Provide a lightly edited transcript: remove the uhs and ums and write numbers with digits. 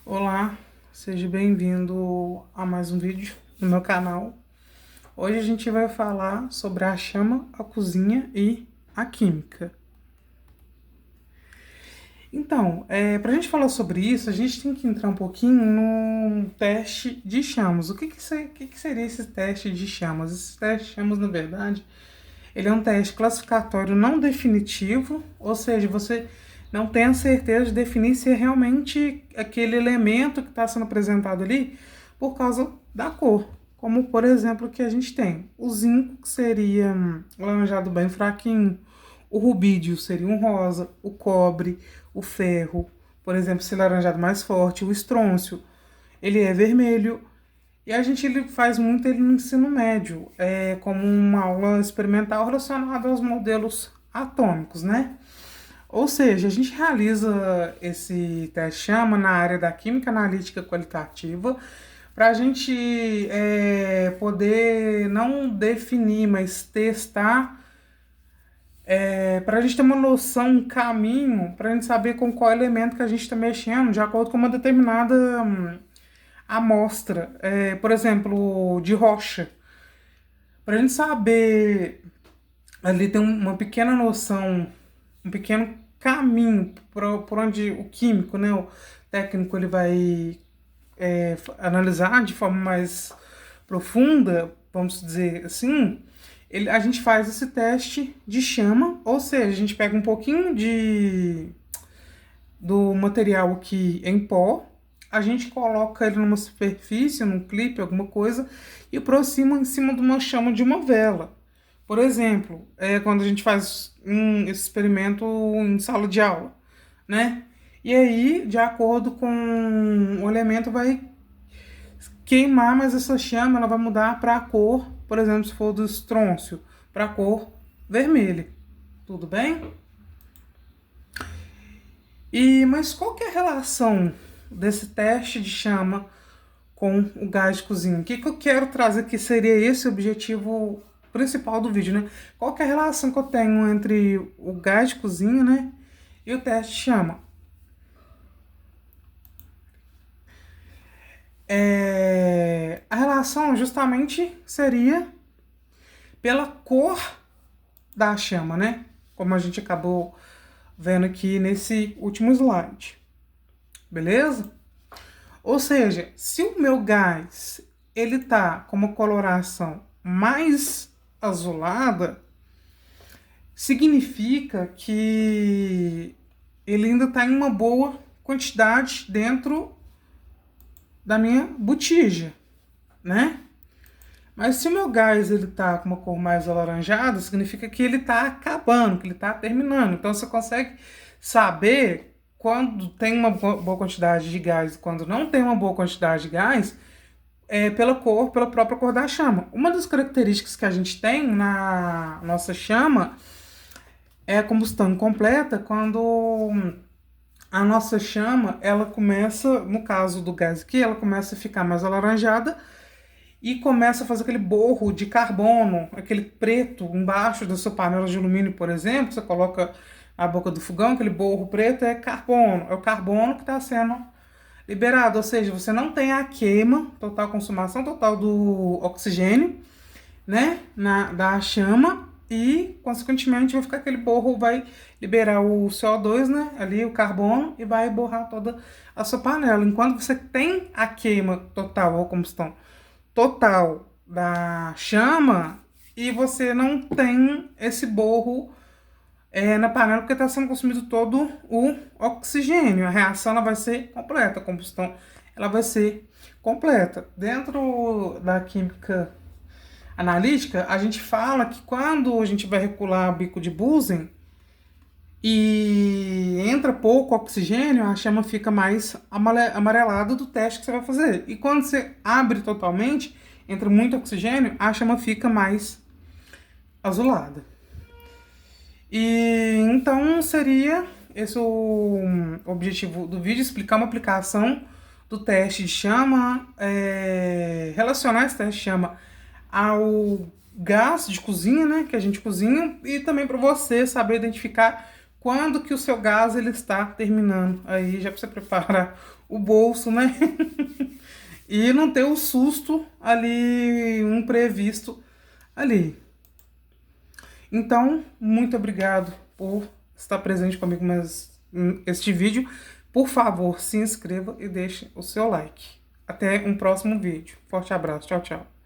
Olá, seja bem-vindo a mais um vídeo no meu canal. Hoje a gente vai falar sobre a chama, a cozinha e a química. Então, para a gente falar sobre isso, a gente tem que entrar um pouquinho no teste de chamas. O que seria esse teste de chamas? Esse teste de chamas, na verdade, ele é um teste classificatório não definitivo, ou seja, você não tem a certeza de definir se é realmente aquele elemento que está sendo apresentado ali por causa da cor. Como, por exemplo, que a gente tem o zinco, que seria laranjado bem fraquinho, o rubídio seria um rosa, o cobre, o ferro, por exemplo, seria laranjado mais forte, o estrôncio, ele é vermelho. E a gente ele faz muito ele no ensino médio, como uma aula experimental relacionada aos modelos atômicos, né? Ou seja, a gente realiza esse teste chama na área da química analítica qualitativa para a gente poder não definir, mas testar, para a gente ter uma noção, um caminho, para a gente saber com qual elemento que a gente está mexendo, de acordo com uma determinada amostra, por exemplo, de rocha. Para a gente saber, ali tem uma pequena noção, um pequeno caminho por onde o químico, né, o técnico, ele vai analisar de forma mais profunda, vamos dizer assim, a gente faz esse teste de chama, ou seja, a gente pega um pouquinho do material aqui em pó, a gente coloca ele numa superfície, num clipe, alguma coisa, e aproxima em cima de uma chama de uma vela. Por exemplo, quando a gente faz esse experimento em sala de aula, né? E aí, de acordo com o elemento, vai queimar, mas essa chama ela vai mudar para a cor, por exemplo, se for do estrôncio, para a cor vermelha. Tudo bem? Mas qual que é a relação desse teste de chama com o gás de cozinha? O que eu quero trazer que seria esse o objetivo principal do vídeo, né? Qual que é a relação que eu tenho entre o gás de cozinha, né, e o teste de chama? A relação justamente seria pela cor da chama, né? Como a gente acabou vendo aqui nesse último slide. Beleza? Ou seja, se o meu gás ele tá com uma coloração mais azulada, significa que ele ainda está em uma boa quantidade dentro da minha botija, né? Mas se o meu gás ele tá com uma cor mais alaranjada, significa que ele tá acabando, que ele tá terminando. Então você consegue saber quando tem uma boa quantidade de gás e quando não tem uma boa quantidade de gás, pela cor, pela própria cor da chama. Uma das características que a gente tem na nossa chama é a combustão completa, quando a nossa chama, ela começa, no caso do gás aqui, ela começa a ficar mais alaranjada e começa a fazer aquele borro de carbono, aquele preto embaixo da sua panela de alumínio, por exemplo, você coloca a boca do fogão, aquele borro preto é o carbono que está sendo liberado, ou seja, você não tem a queima, total consumação total do oxigênio, né, da chama, e consequentemente vai ficar aquele borro, vai liberar o CO2, né, ali o carbono, e vai borrar toda a sua panela. Enquanto você tem a queima total ou combustão total da chama, e você não tem esse borro na panela, porque está sendo consumido todo o oxigênio. A reação ela vai ser completa, a combustão ela vai ser completa. Dentro da química analítica, a gente fala que quando a gente vai regular bico de Bunsen e entra pouco oxigênio, a chama fica mais amarelada do teste que você vai fazer. E quando você abre totalmente, entra muito oxigênio, a chama fica mais azulada. E então seria esse o objetivo do vídeo, explicar uma aplicação do teste de chama, relacionar esse teste de chama ao gás de cozinha, né, que a gente cozinha, e também para você saber identificar quando que o seu gás ele está terminando. Aí já para você preparar o bolso, né? E não ter o susto ali, um previsto ali. Então, muito obrigado por estar presente comigo neste vídeo. Por favor, se inscreva e deixe o seu like. Até um próximo vídeo. Forte abraço. Tchau, tchau.